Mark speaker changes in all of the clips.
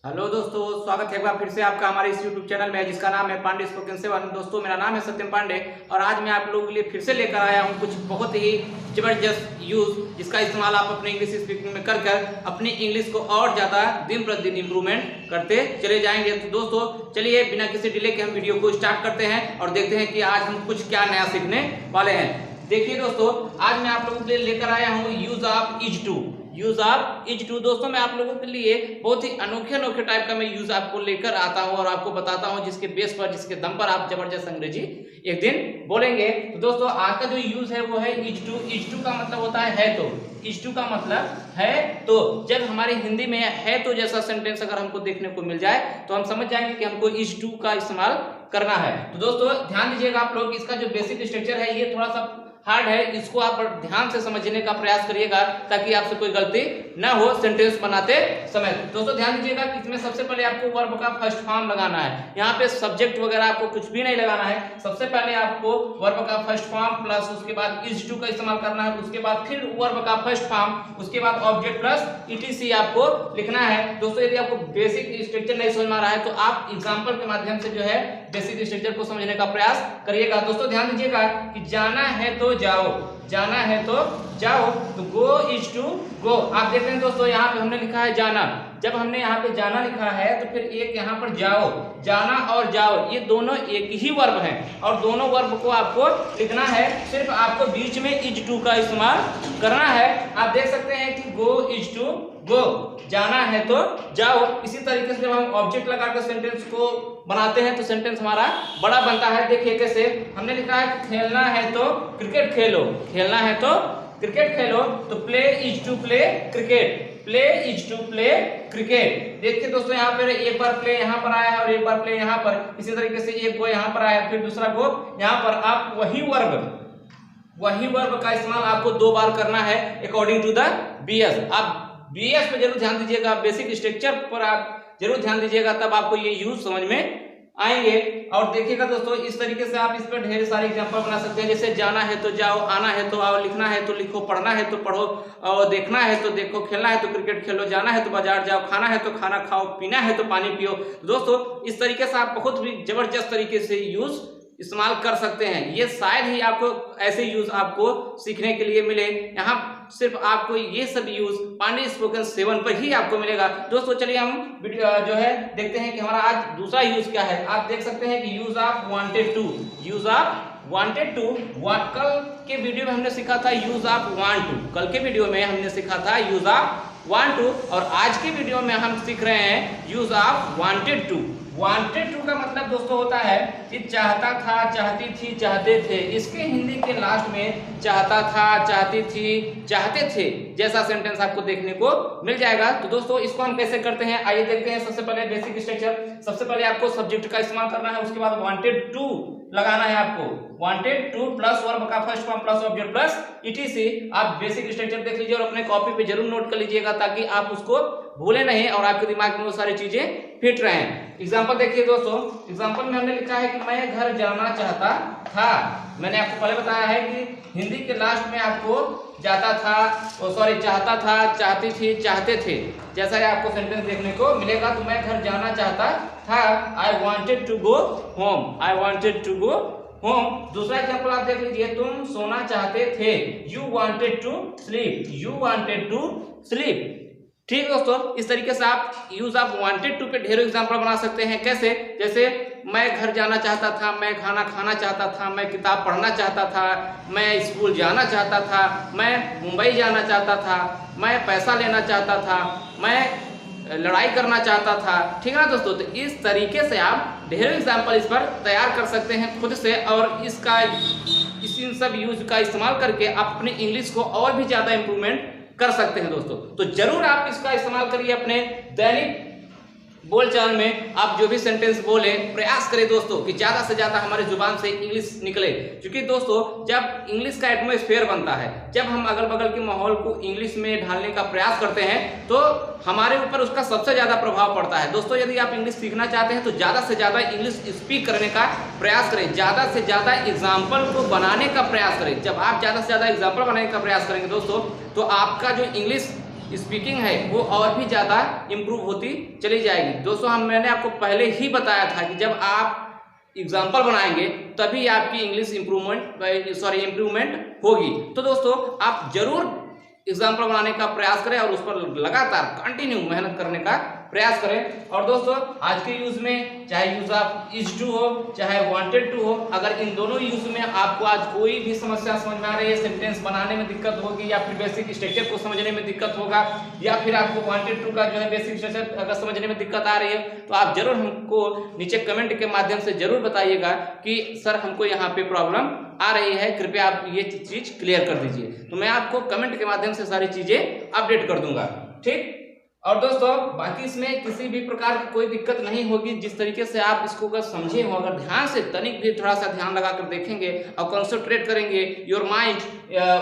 Speaker 1: Hello दोस्तों, स्वागत है एक बार फिर से आपका हमारे इस YouTube चैनल में जिसका नाम है पांडे स्पोकन सेवन। दोस्तों, मेरा नाम है सत्यम पांडे और आज मैं आप लोगों के लिए फिर से लेकर आया हूं कुछ बहुत ही जबरदस्त यूज जिसका इस्तेमाल आप अपने इंग्लिश स्पीकिंग में कर अपनी इंग्लिश को और ज़्यादा दिन प्रतिदिन इम्प्रूवमेंट करते चले जाएंगे। तो दोस्तों चलिए बिना किसी डिले के हम वीडियो को स्टार्ट करते हैं और देखते हैं कि आज हम कुछ क्या नया सीखने वाले हैं। देखिए दोस्तों, आज मैं आप लोगों के लिए लेकर आया हूँ use of is to. Use of is to दोस्तों मैं आप लोगों के लिए बहुत ही अनोखे टाइप का मैं यूज आपको लेकर आता हूं और आपको बताता हूं जिसके बेस पर जिसके दम पर आप जबरदस्त अंग्रेजी एक दिन बोलेंगे। तो दोस्तों आज का जो यूज है वो है इज टू। इज टू का मतलब होता है तो। इज टू का मतलब है तो। जब हमारे हिंदी में है तो जैसा सेंटेंस अगर हमको देखने को मिल जाए तो हम समझ जाएंगे कि हमको इज टू का इस्तेमाल करना है। तो दोस्तों ध्यान दीजिएगा आप लोग, इसका जो बेसिक स्ट्रक्चर है ये थोड़ा सा हार्ड है, इसको आप ध्यान से समझने का प्रयास करिएगा ताकि आपसे कोई गलती ना हो सेंटेंस बनाते समय। दोस्तों ध्यान दीजिएगा कि इसमें सबसे पहले आपको वर्ब का फर्स्ट फॉर्म लगाना है। यहाँ पे सब्जेक्ट वगैरह आपको कुछ भी नहीं लगाना है। सबसे पहले आपको वर्ब का फर्स्ट फॉर्म प्लस उसके बाद इज टू का इस्तेमाल करना है, उसके बाद फिर वर्ब का फर्स्ट फॉर्म, उसके बाद ऑब्जेक्ट प्लस ईटीसी आपको लिखना है। दोस्तों यदि आपको बेसिक स्ट्रक्चर नहीं समझ में आ रहा है तो आप एग्जाम्पल के माध्यम से जो है बेसिक स्ट्रक्चर को समझने का प्रयास करिएगा। दोस्तों ध्यान दीजिएगा कि जाना है तो जाओ, जाना है तो जाओ, तो गो इज टू गो। आप देखते हैं दोस्तों यहाँ पे हमने लिखा है जाना। जब हमने यहाँ पे जाना लिखा है तो फिर एक यहाँ पर जाओ, जाना और जाओ ये दोनों एक ही वर्ब हैं और दोनों वर्ब को आपको लिखना है। सिर्फ आपको बीच में इज टू का इस्तेमाल करना है। आप देख सकते हैं कि गो इज टू गो, जाना है तो जाओ। इसी तरीके से जब हम ऑब्जेक्ट लगाकर सेंटेंस को बनाते हैं तो सेंटेंस हमारा बड़ा बनता है। देखिए कैसे हमने लिखा है कि खेलना है तो क्रिकेट खेलो, खेलना है तो क्रिकेट खेलो, तो play is to play cricket, play is to play cricket. देखिए दोस्तों यहाँ पर एक बार प्ले यहाँ पर आया है और एक बार प्ले यहाँ पर, इसी तरीके से एक गो यहाँ पर आया फिर दूसरा गो यहाँ पर। आप वही वर्ब का इस्तेमाल आपको दो बार करना है अकॉर्डिंग टू द बीएस। आप बीएस पे जरूर ध्यान दीजिएगा, बेसिक स्ट्रक्चर पर आप जरूर ध्यान दीजिएगा, तब आपको ये यूज समझ में आएंगे। और देखिएगा दोस्तों इस तरीके से आप इस पर ढेर सारे एग्जांपल बना सकते हैं, जैसे जाना है तो जाओ, आना है तो आओ, लिखना है तो लिखो, पढ़ना है तो पढ़ो, और देखना है तो देखो, खेलना है तो क्रिकेट खेलो, जाना है तो बाजार जाओ, खाना है तो खाना खाओ, पीना है तो पानी पियो। दोस्तों इस तरीके से आप बहुत भी जबरदस्त तरीके से यूज इस्तेमाल कर सकते हैं। ये शायद ही आपको ऐसे यूज आपको सीखने के लिए मिले। यहाँ सिर्फ आपको ये सब यूज पांडे स्पोकन 7 पर ही आपको मिलेगा। दोस्तों चलिए हम वीडियो जो है देखते हैं कि हमारा आज दूसरा यूज क्या है। आप देख सकते हैं कि use of wanted to. Use of wanted to, कल के वीडियो में हमने सीखा था यूज ऑफ वांट टू। कल के वीडियो में हमने सीखा था यूज ऑफ वांट टू और आज के वीडियो में हम सीख रहे हैं use of wanted to. Wanted to का मतलब दोस्तों होता है कि चाहता था, चाहती थी, चाहते थे। इसके हिंदी के लास्ट में चाहता था, चाहती थी, चाहते थे जैसा सेंटेंस आपको देखने को मिल जाएगा। तो दोस्तों इसको हम कैसे करते हैं आइए देखते हैं। सबसे पहले बेसिक स्ट्रक्चर, सबसे पहले आपको सब्जेक्ट का इस्तेमाल करना है, उसके बाद वांटेड टू लगाना है आपको। वांटेड टू प्लस वर्ब का first form plus object plus etc. आप बेसिक स्ट्रक्चर देख लीजिए और अपने कॉपी पे जरूर नोट कर लीजिएगा ताकि आप उसको भूले नहीं और आपके दिमाग में वो सारी चीजें फिट रहे। एग्जाम्पल देखिए दोस्तों, एग्जाम्पल में हमने लिखा है कि मैं घर जाना चाहता था। मैंने आपको पहले बताया है कि हिंदी के लास्ट में आपको जाता था, चाहता था, चाहती थी, चाहते थे जैसा आपको सेंटेंस देखने को मिलेगा। तो मैं घर जाना चाहता था, I wanted to go home, I wanted to go home. दूसरा एग्जाम्पल आप देख लीजिए, तुम सोना चाहते थे, you wanted to sleep, you wanted to sleep. ठीक दोस्तों, इस तरीके से आप यूज ऑफ वांटेड टू पे ढेरों एग्जांपल बना सकते हैं। कैसे? जैसे मैं घर जाना चाहता था, मैं खाना खाना चाहता था, मैं किताब पढ़ना चाहता था, मैं स्कूल जाना चाहता था, मैं मुंबई जाना चाहता था, मैं पैसा लेना चाहता था, मैं लड़ाई करना चाहता था। ठीक है ना दोस्तों? तो इस तरीके से आप ढेरों एग्जाम्पल इस पर तैयार कर सकते हैं खुद से और इन सब यूज का इस्तेमाल करके आप अपनी इंग्लिश को और भी ज्यादा इंप्रूवमेंट कर सकते हैं दोस्तों। तो जरूर आप इसका इस्तेमाल करिए अपने दैनिक बोलचाल में। आप जो भी सेंटेंस बोले प्रयास करें दोस्तों कि ज्यादा से ज्यादा हमारे जुबान से इंग्लिश निकले, क्योंकि दोस्तों जब इंग्लिश का एटमॉस्फेयर बनता है, जब हम अगल बगल के माहौल को इंग्लिश में ढालने का प्रयास करते हैं तो हमारे ऊपर उसका सबसे ज्यादा प्रभाव पड़ता है। दोस्तों यदि आप इंग्लिश सीखना चाहते हैं तो ज्यादा से ज्यादा इंग्लिश स्पीक करने का प्रयास करें, ज्यादा से ज्यादा एग्जाम्पल को बनाने का प्रयास करें। जब आप ज्यादा से ज्यादा एग्जाम्पल बनाने का प्रयास करेंगे दोस्तों तो आपका जो इंग्लिश स्पीकिंग है वो और भी ज़्यादा इम्प्रूव होती चली जाएगी। दोस्तों मैंने आपको पहले ही बताया था कि जब आप एग्जाम्पल बनाएंगे तभी आपकी इंग्लिश इम्प्रूवमेंट होगी। तो दोस्तों आप जरूर एग्जाम्पल बनाने का प्रयास करें और उस पर लगातार कंटिन्यू मेहनत करने का प्रयास करें। और दोस्तों आज के यूज में चाहे यूज आप इज टू हो चाहे वांटेड टू हो, अगर इन दोनों यूज में आपको आज कोई भी समस्या समझ में आ रही है, सेंटेंस बनाने में दिक्कत होगी या फिर बेसिक स्ट्रक्चर को समझने में दिक्कत होगा, या फिर आपको वांटेड टू का जो है बेसिक स्ट्रक्चर अगर समझने में दिक्कत आ रही है, तो आप जरूर हमको नीचे कमेंट के माध्यम से जरूर बताइएगा कि सर हमको यहाँ पे प्रॉब्लम आ रही है, कृपया आप ये चीज क्लियर कर दीजिए। तो मैं आपको कमेंट के माध्यम से सारी चीजें अपडेट कर दूंगा, ठीक। और दोस्तों बाकी इसमें किसी भी प्रकार की कोई दिक्कत नहीं होगी। जिस तरीके से आप इसको अगर समझे हो, अगर ध्यान से तनिक भी थोड़ा सा ध्यान लगाकर देखेंगे और कंसंट्रेट करेंगे your mind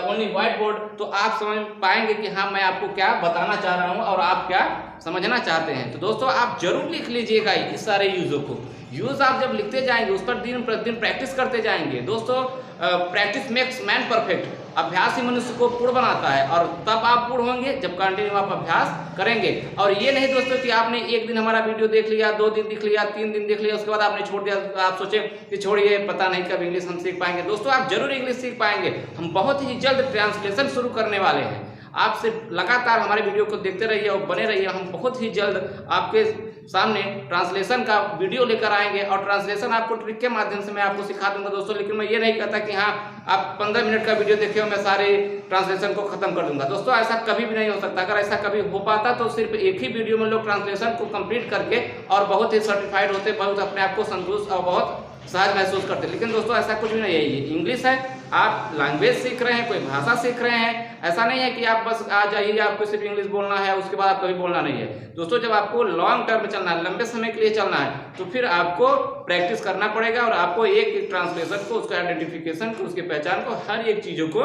Speaker 1: only white board, तो आप समझ पाएंगे कि हाँ मैं आपको क्या बताना चाह रहा हूँ और आप क्या समझना चाहते हैं। तो दोस्तों आप जरूर लिख लीजिएगा इस सारे यूजों को। यूज आप जब लिखते जाएंगे, उस पर दिन प्रतिदिन प्रैक्टिस करते जाएंगे। दोस्तों प्रैक्टिस मेक्स मैन परफेक्ट, अभ्यास ही मनुष्य को पूर्ण बनाता है, और तब आप पूर्ण होंगे जब कंटिन्यू आप अभ्यास करेंगे। और ये नहीं दोस्तों कि आपने एक दिन हमारा वीडियो देख लिया, 2 दिन देख लिया, 3 दिन देख लिया, उसके बाद आपने छोड़ दिया, आप सोचे कि छोड़िए पता नहीं कब इंग्लिश हम सीख पाएंगे। दोस्तों आप जरूर इंग्लिश सीख पाएंगे। हम बहुत ही जल्द ट्रांसलेशन शुरू करने वाले हैं। आपसे लगातार हमारे वीडियो को देखते रहिए और बने रहिए। हम बहुत ही जल्द आपके सामने ट्रांसलेशन का वीडियो लेकर आएंगे, और ट्रांसलेशन आपको ट्रिक के माध्यम से मैं आपको सिखा दूंगा दोस्तों। लेकिन मैं ये नहीं कहता कि हाँ आप 15 मिनट का वीडियो देखे हो मैं सारे ट्रांसलेशन को खत्म कर दूंगा। दोस्तों ऐसा कभी भी नहीं हो सकता। अगर ऐसा कभी हो पाता तो सिर्फ एक ही वीडियो में लोग ट्रांसलेशन को कंप्लीट करके और बहुत ही सर्टिफाइड होते, बहुत अपने आप को संतुष्ट और बहुत सहज महसूस करते। लेकिन दोस्तों ऐसा कुछ भी नहीं है। ये इंग्लिश है, आप लैंग्वेज सीख रहे हैं, कोई भाषा सीख रहे हैं। ऐसा नहीं है कि आप बस आ जाइए आपको सिर्फ इंग्लिश बोलना है उसके बाद आप कभी बोलना नहीं है। दोस्तों जब आपको लॉन्ग टर्म चलना है, लंबे समय के लिए चलना है, तो फिर आपको प्रैक्टिस करना पड़ेगा और आपको एक ट्रांसलेशन को, उसका आइडेंटिफिकेशन को, उसकी पहचान को, हर एक चीज़ों को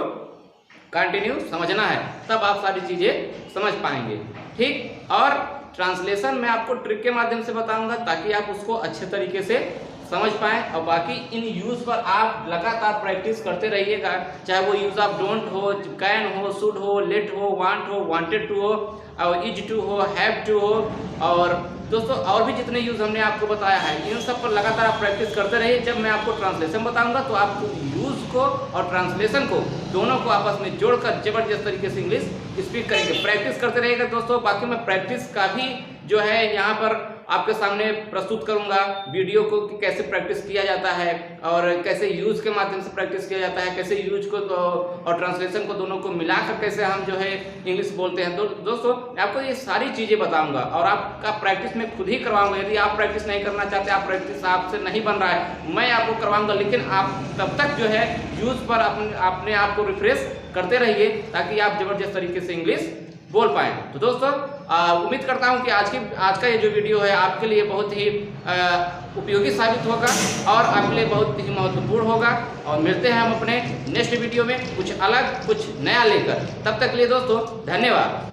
Speaker 1: कंटिन्यू समझना है, तब आप सारी चीज़ें समझ पाएंगे, ठीक। और ट्रांसलेशन मैं आपको ट्रिक के माध्यम से बताऊंगा ताकि आप उसको अच्छे तरीके से समझ पाएं। और बाकी इन यूज पर आप लगातार प्रैक्टिस करते रहिएगा, चाहे वो यूज आप डोंट हो, कैन हो, शुड हो, लेट हो, वांट हो, वांटेड टू हो, और इज टू हो, हैव टू हो, और दोस्तों और भी जितने यूज हमने आपको बताया है इन सब पर लगातार आप प्रैक्टिस करते रहिए। जब मैं आपको ट्रांसलेशन बताऊंगा तो आप यूज को और ट्रांसलेशन को दोनों को आपस में जोड़कर जबरदस्त तरीके से इंग्लिश स्पीक करेंगे। प्रैक्टिस करते रहिएगा दोस्तों। बाकी मैं प्रैक्टिस का भी जो है यहाँ पर आपके सामने प्रस्तुत करूंगा वीडियो को कि कैसे प्रैक्टिस किया जाता है और कैसे यूज के माध्यम से प्रैक्टिस किया जाता है, कैसे यूज को और ट्रांसलेशन को दोनों को मिलाकर कैसे हम जो है इंग्लिश बोलते हैं। तो दोस्तों आपको ये सारी चीज़ें बताऊंगा और आपका प्रैक्टिस मैं खुद ही करवाऊंगा। यदि आप प्रैक्टिस नहीं करना चाहते, आप प्रैक्टिस आपसे नहीं बन रहा है, मैं आपको करवाऊंगा। लेकिन आप तब तक जो है यूज पर अपने आप को रिफ्रेश करते रहिए ताकि आप जबरदस्त तरीके से इंग्लिश बोल पाएं। तो दोस्तों उम्मीद करता हूं कि आज का ये जो वीडियो है आपके लिए बहुत ही उपयोगी साबित होगा और आपके लिए बहुत ही महत्वपूर्ण होगा। और मिलते हैं हम अपने नेक्स्ट वीडियो में कुछ अलग कुछ नया लेकर। तब तक के लिए दोस्तों धन्यवाद।